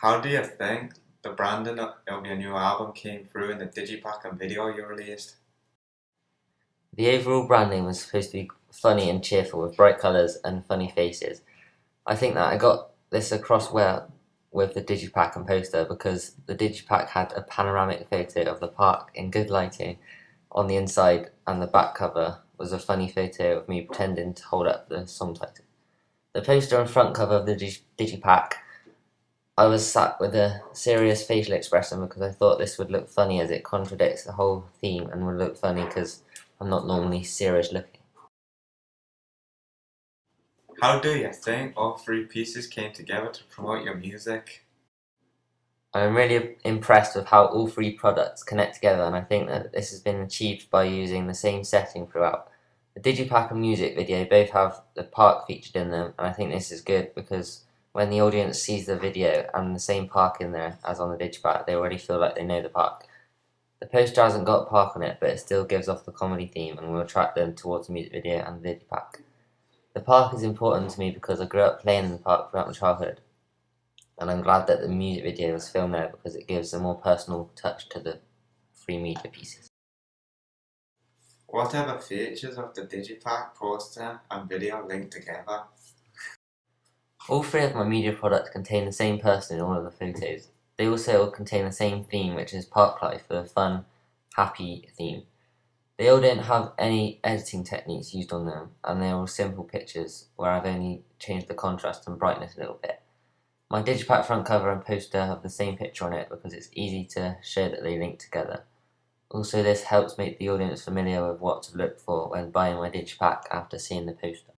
How do you think the branding of your new album came through in the Digipack and video you released? The overall branding was supposed to be funny and cheerful with bright colours and funny faces. I think that I got this across well with the Digipack and poster because the Digipack had a panoramic photo of the park in good lighting on the inside, and the back cover was a funny photo of me pretending to hold up the song title. The poster and front cover of the Digipack, I was sat with a serious facial expression because I thought this would look funny as it contradicts the whole theme and would look funny because I'm not normally serious looking. How do you think all three pieces came together to promote your music? I'm really impressed with how all three products connect together, and I think that this has been achieved by using the same setting throughout. The Digipack and music video both have the park featured in them, and I think this is good because when the audience sees the video and the same park in there as on the Digipack, they already feel like they know the park. The poster hasn't got park on it, but it still gives off the comedy theme and will attract them towards the music video and the Digipack. The park is important to me because I grew up playing in the park throughout my childhood, and I'm glad that the music video was filmed there because it gives a more personal touch to the free media pieces. What are the features of the Digipack poster and video linked together? All three of my media products contain the same person in all of the photos. They also all contain the same theme, which is park life, a fun, happy theme. They all don't have any editing techniques used on them, and they're all simple pictures where I've only changed the contrast and brightness a little bit. My Digipack front cover and poster have the same picture on it because it's easy to show that they link together. Also, this helps make the audience familiar with what to look for when buying my Digipack after seeing the poster.